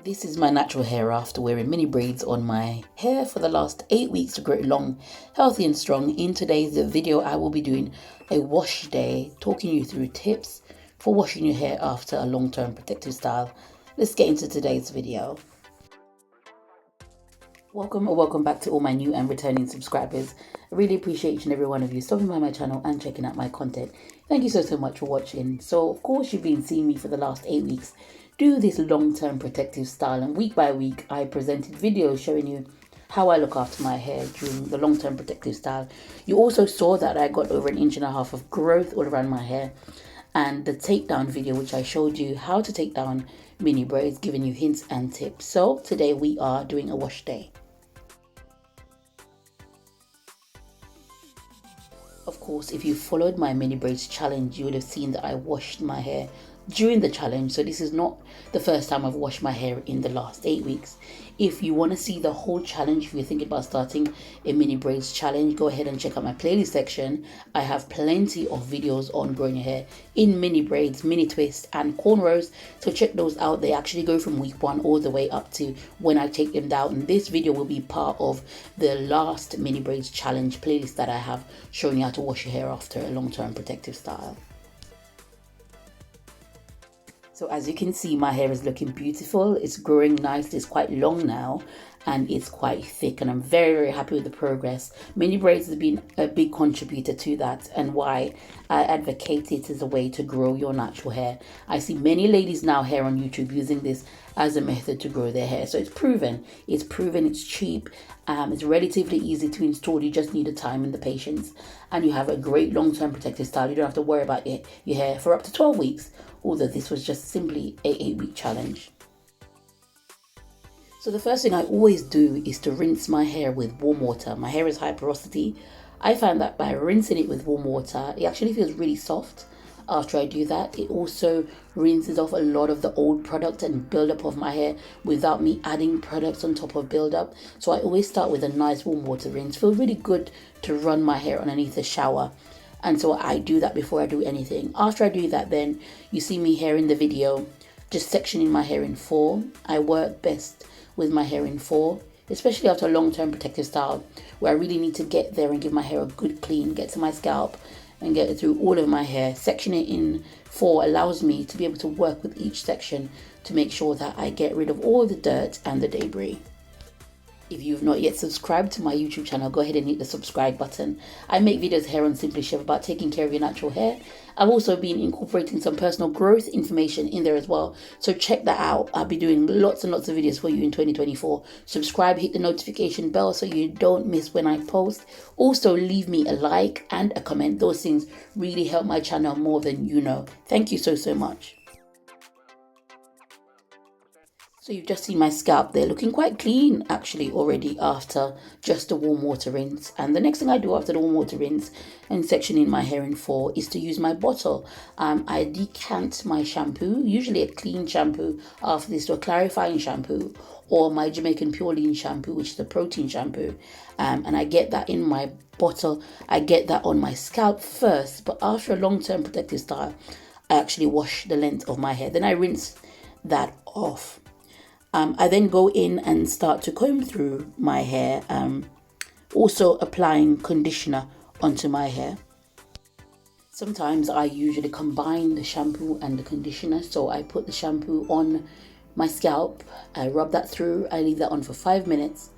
This is my natural hair after wearing mini braids on my hair for the last 8 weeks to grow it long, healthy and strong. In today's video, I will be doing a wash day, talking you through tips for washing your hair after a long-term protective style. Let's get into today's video. Welcome back to all my new and returning subscribers. I really appreciate each and every one of you stopping by my channel and checking out my content. Thank you so much for watching. So of course you've been seeing me for the last 8 weeks do this long-term protective style, and week by week I presented videos showing you how I look after my hair during the long-term protective style. You also saw that I got over 1.5 inches of growth all around my hair, and the takedown video which I showed you how to take down mini braids, giving you hints and tips. So today we are doing a wash day. Of course, if you followed my mini braids challenge, you would have seen that I washed my hair during the challenge. So this is not the first time I've washed my hair in the last 8 weeks. If you want to see the whole challenge, if you're thinking about starting a mini braids challenge, go ahead and check out my playlist section. I have plenty of videos on growing your hair in mini braids, mini twists and cornrows, so check those out. They actually go from week 1 all the way up to when I take them down, and this video will be part of the last mini braids challenge playlist that I have showing you how to wash your hair after a long-term protective style. So as you can see, my hair is looking beautiful. It's growing nicely. It's quite long now and it's quite thick, and I'm very happy with the progress. Mini braids has been a big contributor to that, and why I advocate it as a way to grow your natural hair. I see many ladies now here on YouTube using this as a method to grow their hair. So it's proven, it's cheap, it's relatively easy to install. You just need the time and the patience, and you have a great long-term protective style. You don't have to worry about your hair for up to 12 weeks, although this was just simply a 8-week challenge. So the first thing I always do is to rinse my hair with warm water. My hair is high porosity. I find that by rinsing it with warm water, it actually feels really soft. After I do that, it also rinses off a lot of the old product and buildup of my hair without me adding products on top of buildup. So I always start with a nice warm water rinse. Feels really good to run my hair underneath the shower. And so I do that before I do anything. After I do that, then you see me here in the video, just sectioning my hair in 4. I work best with my hair in 4, especially after a long-term protective style where I really need to get there and give my hair a good clean, get to my scalp and get it through all of my hair. Section it in 4 allows me to be able to work with each section to make sure that I get rid of all the dirt and the debris. If you've not yet subscribed to my YouTube channel, go ahead and hit the subscribe button. I make videos here on Simply Shev about taking care of your natural hair. I've also been incorporating some personal growth information in there as well, so check that out. I'll be doing lots and lots of videos for you in 2024. Subscribe, hit the notification bell so you don't miss when I post. Also, leave me a like and a comment. Those things really help my channel more than you know. Thank you so much. So you've just seen my scalp there looking quite clean actually already after just a warm water rinse. And the next thing I do after the warm water rinse and sectioning my hair in 4 is to use my bottle. I decant my shampoo, usually a clean shampoo after this, to a clarifying shampoo, or my Jamaican Pure Lean shampoo, which is a protein shampoo. And I get that in my bottle. I get that on my scalp first, but after a long-term protective style, I actually wash the length of my hair. Then I rinse that off. I then go in and start to comb through my hair, also applying conditioner onto my hair. Sometimes I usually combine the shampoo and the conditioner, so I put the shampoo on my scalp, I rub that through, I leave that on for 5 minutes,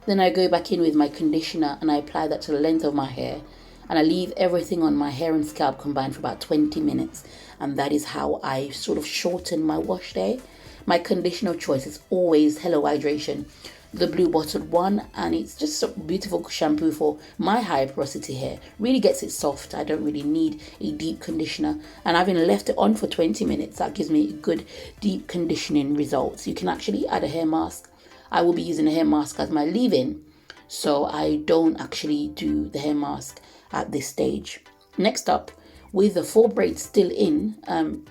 then I go back in with my conditioner and I apply that to the length of my hair, and I leave everything on my hair and scalp combined for about 20 minutes, and that is how I sort of shorten my wash day. My conditioner choice is always Hello Hydration, the blue bottled one, and it's just a beautiful shampoo for my high porosity hair. Really gets it soft. I don't really need a deep conditioner, and having left it on for 20 minutes, that gives me good deep conditioning results. You can actually add a hair mask. I will be using a hair mask as my leave-in, so I don't actually do the hair mask at this stage. Next up, with the 4 braids still in,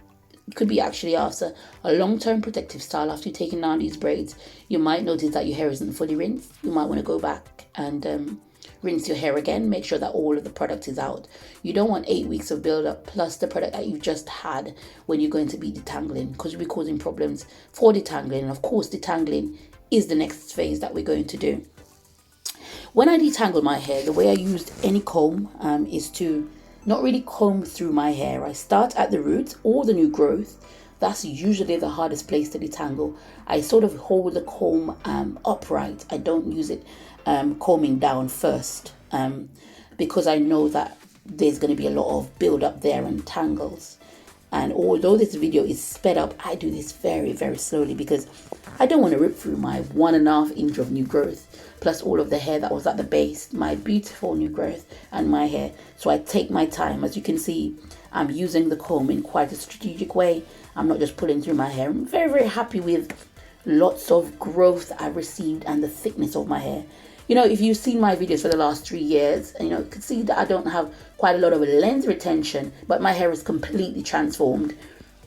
could be actually after a long-term protective style. After you've taken down these braids, you might notice that your hair isn't fully rinsed. You might want to go back and rinse your hair again, make sure that all of the product is out. You don't want 8 weeks of buildup plus the product that you've just had when you're going to be detangling, because you'll be causing problems for detangling. And of course, detangling is the next phase that we're going to do. When I detangle my hair, the way I used any comb is to not really comb through my hair. I start at the roots or the new growth. That's usually the hardest place to detangle. I sort of hold the comb upright. I don't use it combing down first because I know that there's going to be a lot of build up there and tangles. And although this video is sped up, I do this very, very slowly because I don't want to rip through my 1.5 inch of new growth, plus all of the hair that was at the base, my beautiful new growth and my hair. So I take my time. As you can see, I'm using the comb in quite a strategic way. I'm not just pulling through my hair. I'm very, very happy with lots of growth I've received and the thickness of my hair. You know, if you've seen my videos for the last 3 years, you know, you can see that I don't have quite a lot of length retention, but my hair is completely transformed.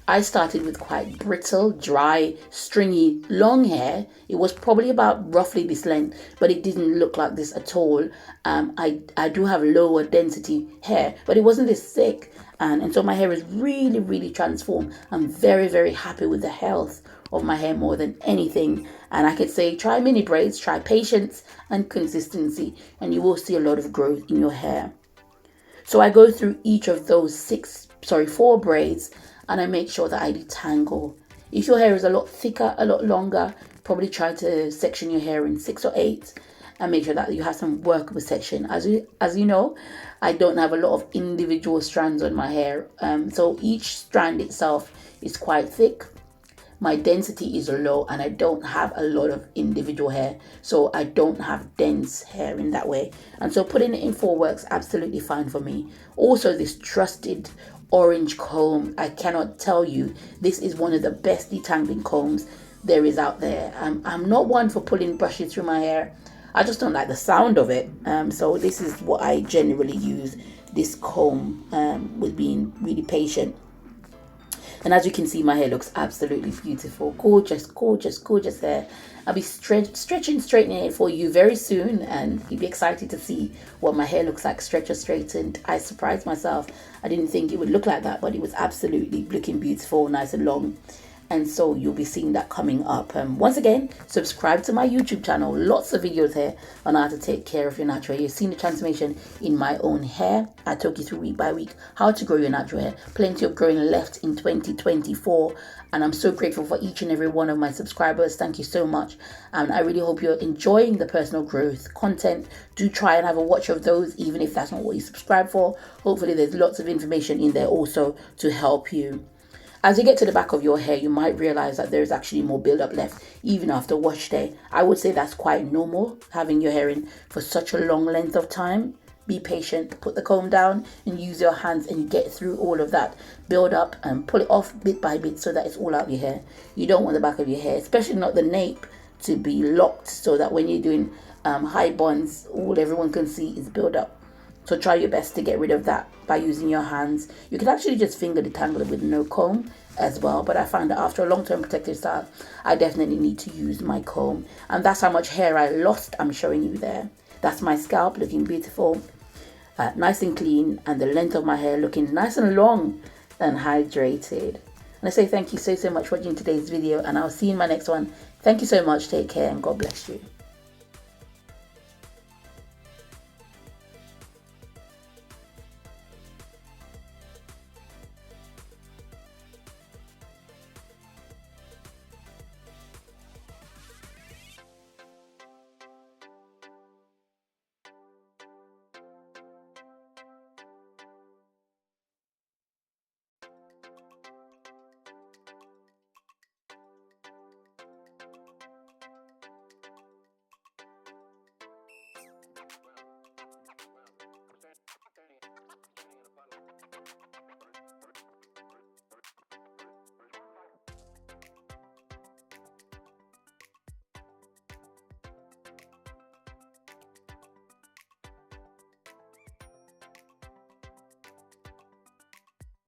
I started with quite brittle, dry, stringy, long hair. It was probably about roughly this length, but it didn't look like this at all. I do have lower density hair, but it wasn't this thick. And so my hair is really, really transformed. I'm very, very happy with the health of my hair more than anything. And I could say try mini braids, try patience and consistency, and you will see a lot of growth in your hair. So I go through each of those 4 braids, and I make sure that I detangle. If your hair is a lot thicker, a lot longer, probably try to section your hair in 6 or 8 and make sure that you have some workable section. As you know, I don't have a lot of individual strands on my hair. So each strand itself is quite thick. My density is low and I don't have a lot of individual hair. So I don't have dense hair in that way. And so putting it in 4 works absolutely fine for me. Also, this trusted orange comb, I cannot tell you, this is one of the best detangling combs there is out there. I'm not one for pulling brushes through my hair. I just don't like the sound of it. So this is what I generally use, this comb, with being really patient. And as you can see, my hair looks absolutely beautiful. Gorgeous, gorgeous, gorgeous hair. I'll be stretching, straightening it for you very soon, and you'll be excited to see what my hair looks like stretched or straightened. I surprised myself. I didn't think it would look like that, but it was absolutely looking beautiful, nice and long. And so you'll be seeing that coming up. Once again, subscribe to my YouTube channel. Lots of videos here on how to take care of your natural hair. You've seen the transformation in my own hair. I took you through week by week how to grow your natural hair. Plenty of growing left in 2024. And I'm so grateful for each and every one of my subscribers. Thank you so much. And I really hope you're enjoying the personal growth content. Do try and have a watch of those, even if that's not what you subscribe for. Hopefully there's lots of information in there also to help you. As you get to the back of your hair, you might realize that there's actually more buildup left even after wash day. I would say that's quite normal, having your hair in for such a long length of time. Be patient, put the comb down and use your hands and get through all of that build up and pull it off bit by bit so that it's all out your hair. You don't want the back of your hair, especially not the nape, to be locked so that when you're doing high bonds, all everyone can see is build up. So try your best to get rid of that by using your hands. You can actually just finger detangle it with no comb as well. But I found that after a long-term protective style, I definitely need to use my comb. And that's how much hair I lost. I'm showing you there. That's my scalp looking beautiful, nice and clean. And the length of my hair looking nice and long and hydrated. And I say thank you so much for watching today's video. And I'll see you in my next one. Thank you so much. Take care and God bless you.